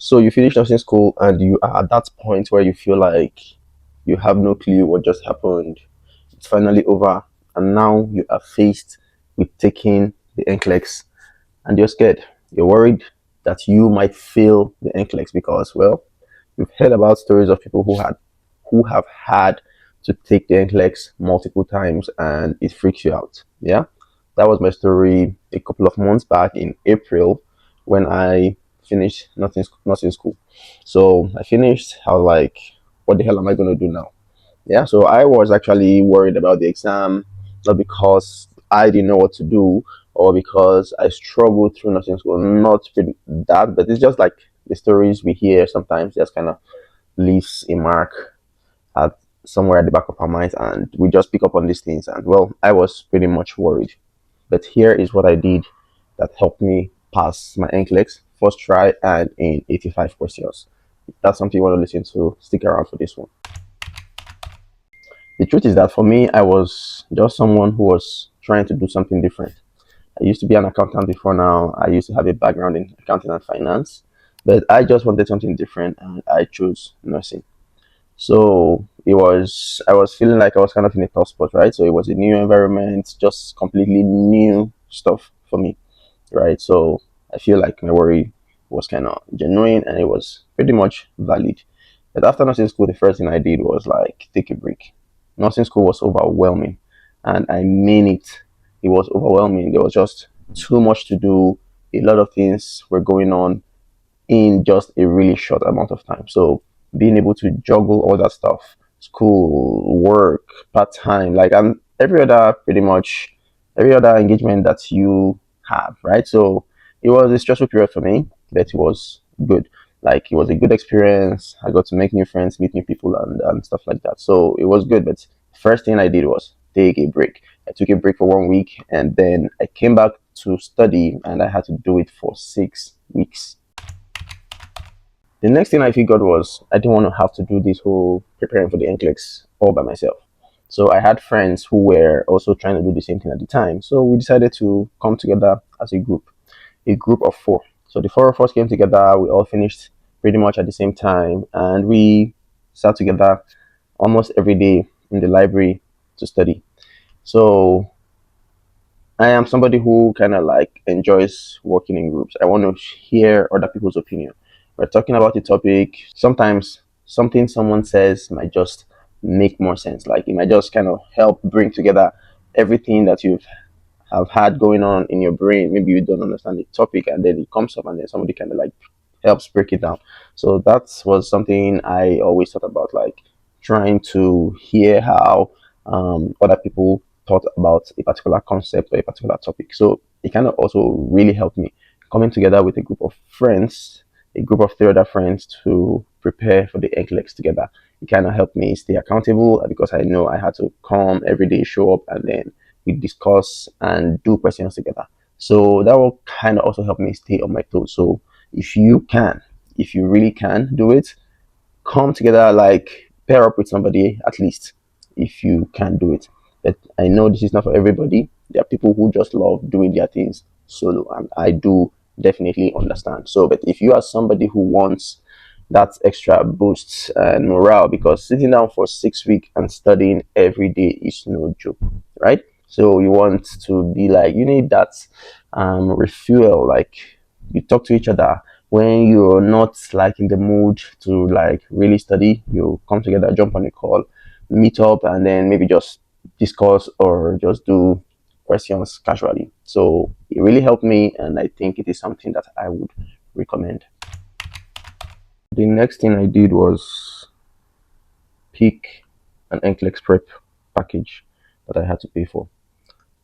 So you finish nursing school and you are at that point where you feel like you have no clue what just happened. It's finally over, and now you are faced with taking the NCLEX, and you're scared. You're worried that you might fail the NCLEX because, well, you've heard about stories of people who have had to take the NCLEX multiple times, and it freaks you out. Yeah, that was my story a couple of months back in April when I finished nursing school. So I finished. I was like, what the hell am I going to do now? Yeah, so I was actually worried about the exam, not because I didn't know what to do or because I struggled through nursing school. Not really that, but it's just like the stories we hear sometimes just kind of leaves a mark at somewhere at the back of our minds, and we just pick up on these things. And well, I was pretty much worried. But here is what I did that helped me pass my NCLEX first try and in 85 questions. If that's something you want to listen to, stick around for this one. The truth is that for me, I was just someone who was trying to do something different. I used to be an accountant before now. I used to have a background in accounting and finance, but I just wanted something different and I chose nursing. So I was feeling like I was kind of in a tough spot, right? So it was a new environment, just completely new stuff for me, right? So I feel like my worry was kind of genuine and it was pretty much valid. But after nursing school, the first thing I did was like take a break. Nursing school was overwhelming, and I mean it. It was overwhelming. There was just too much to do. A lot of things were going on in just a really short amount of time. So being able to juggle all that stuff, school, work, part time, like and every other engagement that you have, right? So it was a stressful period for me, but it was good. Like it was a good experience. I got to make new friends, meet new people, and stuff like that. So it was good. But first thing I did was take a break. I took a break for 1 week, and then I came back to study, and I had to do it for 6 weeks. The next thing I figured was I didn't want to have to do this whole preparing for the NCLEX all by myself. So I had friends who were also trying to do the same thing at the time. So we decided to come together as a group of four. So the four of us came together. We all finished pretty much at the same time, and we sat together almost every day in the library to study. So I am somebody who kind of like enjoys working in groups. I want to hear other people's opinion. We're talking about the topic. Sometimes something someone says might just make more sense. Like it might just kind of help bring together everything that you have had going on in your brain. Maybe you don't understand the topic and then it comes up and then somebody kind of like helps break it down. So that was something I always thought about, like trying to hear how other people thought about a particular concept or a particular topic. So it kind of also really helped me coming together with a group of friends, a group of three other friends to prepare for the NCLEX together. It kind of helped me stay accountable because I know I had to come every day, show up, and then we discuss and do questions together. So that will kind of also help me stay on my toes. So if you can, if you really can do it, come together, like pair up with somebody at least if you can do it. But I know this is not for everybody. There are people who just love doing their things solo, and I do definitely understand. So, but if you are somebody who wants that extra boost and morale, because sitting down for 6 weeks and studying every day is no joke, right? So you want to be like, you need that refuel, like you talk to each other when you're not like in the mood to like really study. You come together, jump on a call, meet up, and then maybe just discuss or just do questions casually. So it really helped me, and I think it is something that I would recommend. The next thing I did was pick an NCLEX prep package that I had to pay for.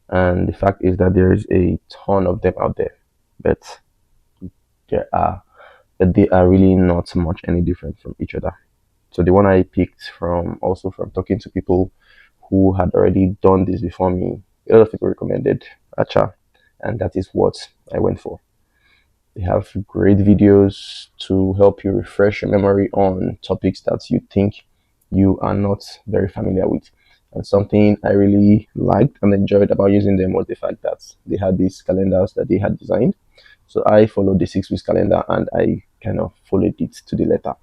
And the fact is that there is a ton of them out there, but there are but they are really not much any different from each other. So the one I picked from, also from talking to people who had already done this before me, a lot of people recommended Acha, and that is what I went for. They have great videos to help you refresh your memory on topics that you think you are not very familiar with. And something I really liked and enjoyed about using them was the fact that they had these calendars that they had designed. So I followed the 6 weeks calendar and I kind of followed it to the letter.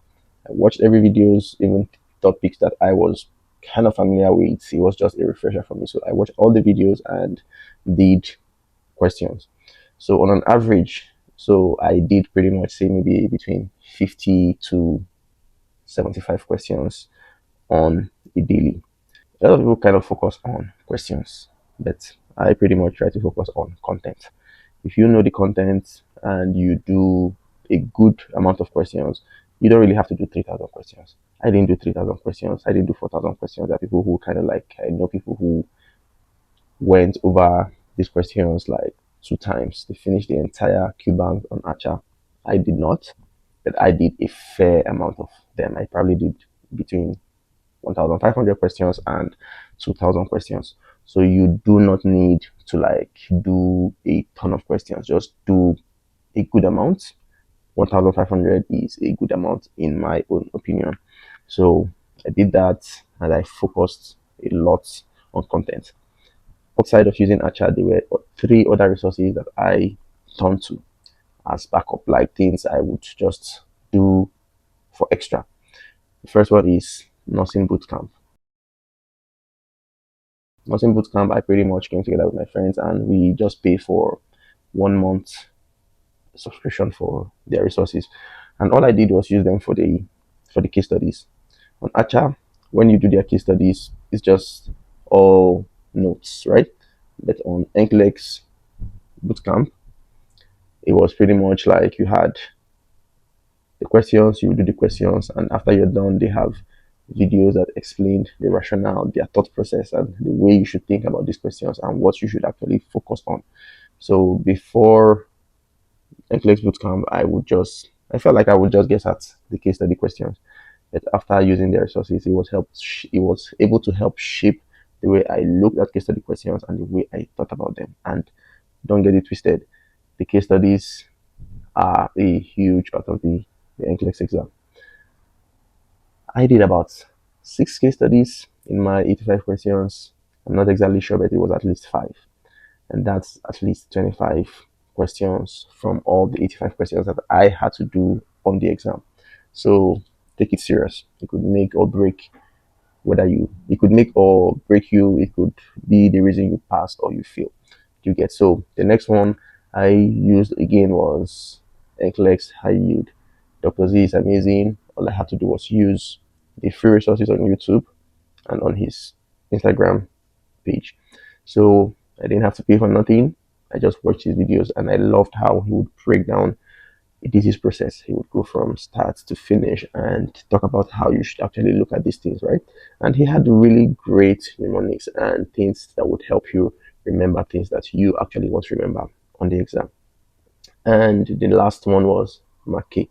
I watched every videos, even topics that I was kind of familiar with. It was just a refresher for me. So I watched all the videos and did questions. So on an average, so I did pretty much say maybe between 50 to 75 questions on a daily. A lot of people kind of focus on questions, but I pretty much try to focus on content. If you know the content and you do a good amount of questions, you don't really have to do 3,000 questions. I didn't do 3,000 questions. I didn't do 4,000 questions. There are people who kind of like, I know people who went over these questions like 2 times. They finished the entire Q bank on Archer. I did not, but I did a fair amount of them. I probably did between 1,500 questions and 2,000 questions. So you do not need to like do a ton of questions. Just do a good amount. 1,500 is a good amount in my own opinion. So I did that and I focused a lot on content. Outside of using Archer, there were 3 other resources that I turned to as backup, like things I would just do for extra. The first one is Nursing Bootcamp. Nursing Bootcamp, I pretty much came together with my friends and we just pay for 1 month subscription for their resources. And all I did was use them for the case studies. On Archer, when you do their case studies, it's just all notes, right? But on NCLEX Bootcamp, it was pretty much like you had the questions, you do the questions, and after you're done, they have videos that explain the rationale, their thought process, and the way you should think about these questions and what you should actually focus on. So before NCLEX Bootcamp, I felt like I would just guess at the case study questions. But after using their resources, it was able to help shape the way I looked at case study questions and the way I thought about them. And don't get it twisted, the case studies are a huge part of the NCLEX exam. I did about 6 case studies in my 85 questions. I'm not exactly sure, but it was at least 5. And that's at least 25 questions from all the 85 questions that I had to do on the exam. So take it serious. It could make or break it could make or break you. It could be the reason you pass or you fail. You get. So the next one I used again was NCLEX High Yield. Dr. Z is amazing. All I had to do was use the free resources on YouTube and on his Instagram page. So I didn't have to pay for nothing. I just watched his videos and I loved how he would break down a disease process. He would go from start to finish and talk about how you should actually look at these things, right? And he had really great mnemonics and things that would help you remember things that you actually want to remember on the exam. And the last one was Mark K.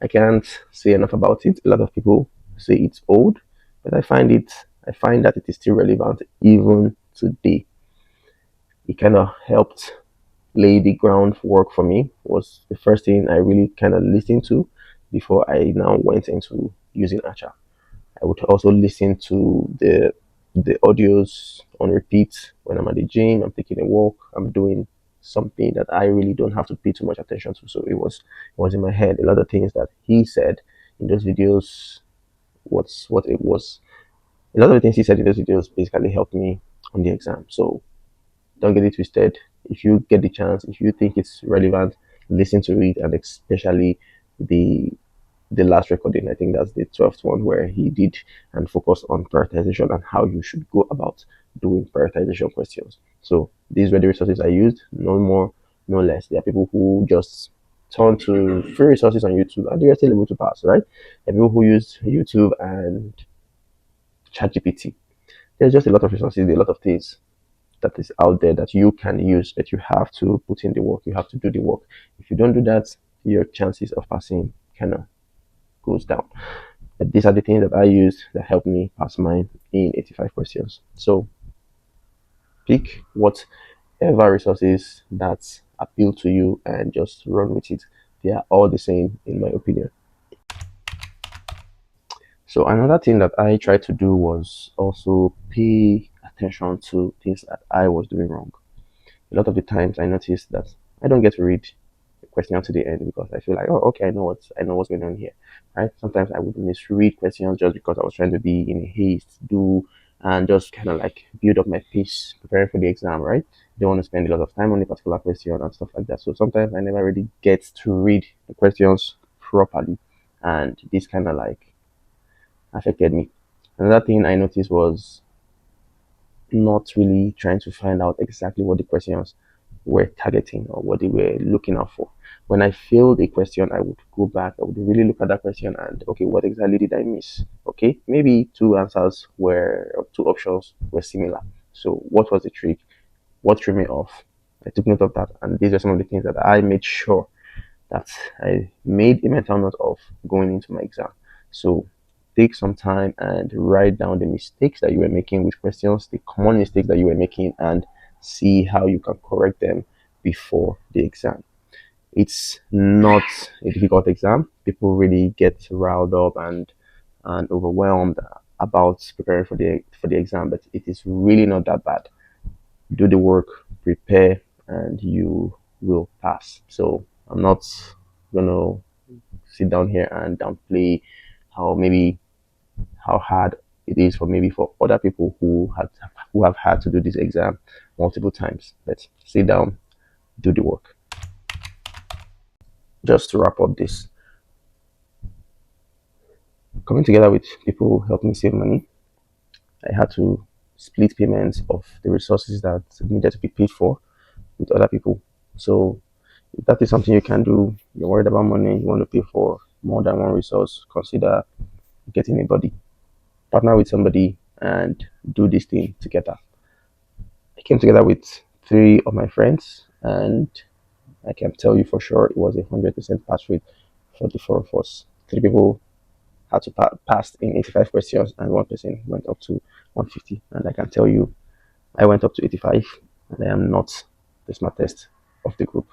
I can't say enough about it. A lot of people say it's old, but I find that it is still relevant even today. It kind of helped lay the groundwork for me. Was the first thing I really kind of listened to before I now went into using Archer. I would also listen to the audios on repeat when I'm at the gym, I'm taking a walk, I'm doing something that I really don't have to pay too much attention to. So it was in my head. A lot of things that he said in those videos, what's what it was. A lot of the things he said in those videos basically helped me on the exam. So don't get it twisted. If you get the chance, if you think it's relevant, listen to it, and especially the the last recording. I think that's the 12th one where he did and focused on prioritization and how you should go about doing prioritization questions. So these were the resources I used, no more, no less. There are people who just turn to free resources on YouTube and they are still able to pass, right? There are people who use YouTube and ChatGPT. There's just a lot of resources, a lot of things that is out there that you can use, but you have to put in the work. You have to do the work. If you don't do that, your chances of passing kind of goes down. But these are the things that I used that helped me pass mine in 85 questions. So pick whatever resources that appeal to you and just run with it. They are all the same in my opinion. So another thing that I tried to do was also pay attention to things that I was doing wrong. A lot of the times I noticed that I don't get to read question to the end because I feel like, oh, okay, I know what's going on here, right? Sometimes I would misread questions just because I was trying to be in a haste, do and just kind of like build up my pace preparing for the exam, right? Don't want to spend a lot of time on a particular question and stuff like that. So sometimes I never really get to read the questions properly, and this kind of like affected me. Another thing I noticed was not really trying to find out exactly what the questions were targeting or what they were looking out for. When I failed a question, I would go back, I would really look at that question and, okay, what exactly did I miss? Okay, maybe two answers were, or two options were similar. So, what was the trick? What threw me off? I took note of that, and these are some of the things that I made sure that I made a mental note of going into my exam. So take some time and write down the mistakes that you were making with questions, the common mistakes that you were making, and see how you can correct them before the exam. It's not a difficult exam. People really get riled up and overwhelmed about preparing for the exam, but it is really not that bad. Do the work, prepare, and you will pass. So I'm not gonna sit down here and downplay how maybe how hard it is for maybe for other people who have had to do this exam multiple times. But sit down, do the work. Just to wrap up this, coming together with people helped me save money. I had to split payments of the resources that needed to be paid for with other people. So if that is something you can do, you're worried about money, you want to pay for more than one resource, consider getting a buddy. Partner with somebody and do this thing together. I came together with three of my friends, and I can tell you for sure it was 100% pass rate for the four of us. Three people had to pass in 85 questions, and one person went up to 150. And I can tell you, I went up to 85, and I am not the smartest of the group.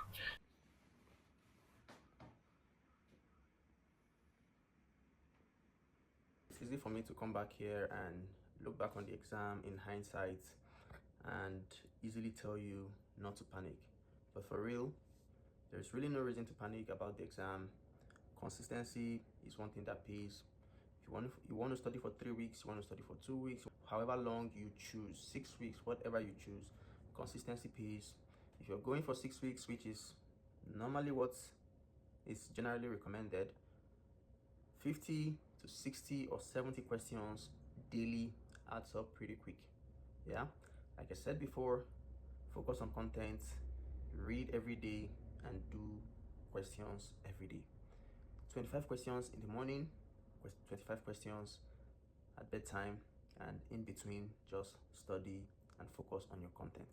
It's easy for me to come back here and look back on the exam in hindsight and easily tell you not to panic. But for real, there's really no reason to panic about the exam. Consistency is one thing that pays. If you want to study for 3 weeks, you want to study for 2 weeks, however long you choose, 6 weeks, whatever you choose, consistency pays. If you're going for 6 weeks, which is normally what is generally recommended, 50 to 60 or 70 questions daily adds up pretty quick. Yeah, like I said before, focus on content, read every day, and do questions every day. 25 questions in the morning, 25 questions at bedtime, and in between, just study and focus on your content.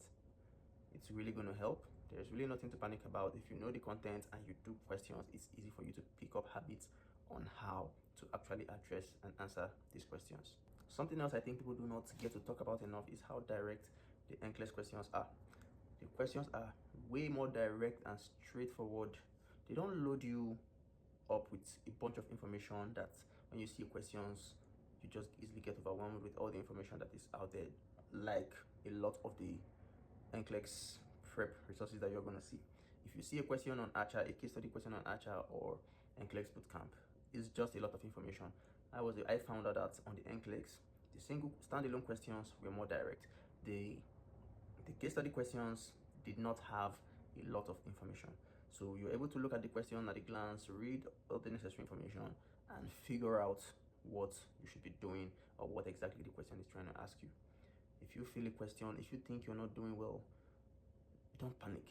It's really going to help. There's really nothing to panic about. If you know the content and you do questions, it's easy for you to pick up habits on how to actually address and answer these questions. Something else I think people do not get to talk about enough is how direct the NCLEX questions are. The questions are way more direct and straightforward. They don't load you up with a bunch of information that when you see questions, you just easily get overwhelmed with all the information that is out there, like a lot of the NCLEX prep resources that you're going to see. If you see a question on ACHA, a case study question on ACHA or NCLEX Bootcamp, it's just a lot of information. I found out that on the NCLEX, the single standalone questions were more direct. The case study questions did not have a lot of information. So you're able to look at the question at a glance, read all the necessary information, and figure out what you should be doing or what exactly the question is trying to ask you. If you feel a question, if you think you're not doing well, don't panic.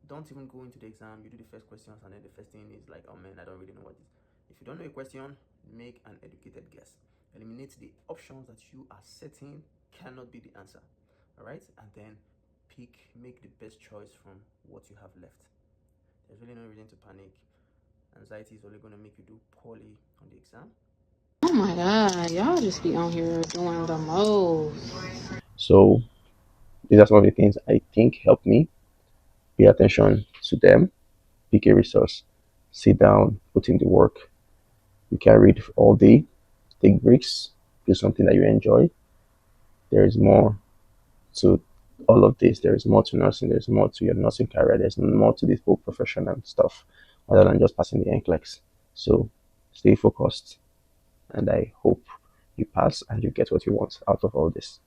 Don't even go into the exam. You do the first questions, and then the first thing is like, oh man, I don't really know what this. If you don't know a question, make an educated guess. Eliminate the options that you are certain cannot be the answer. All right, and then make the best choice from what you have left. There's really no reason to panic. Anxiety is only going to make you do poorly on the exam. Oh my god, y'all just be on here doing the most. So these are some of the things I think help me. Pay attention to them. Pick a resource. Sit down. Put in the work. You can read all day. Take breaks. Do something that you enjoy. There is more to all of this. There is more to nursing. There's more to your nursing career. There's more to this whole profession and stuff, other than just passing the NCLEX. So stay focused, and I hope you pass and you get what you want out of all this.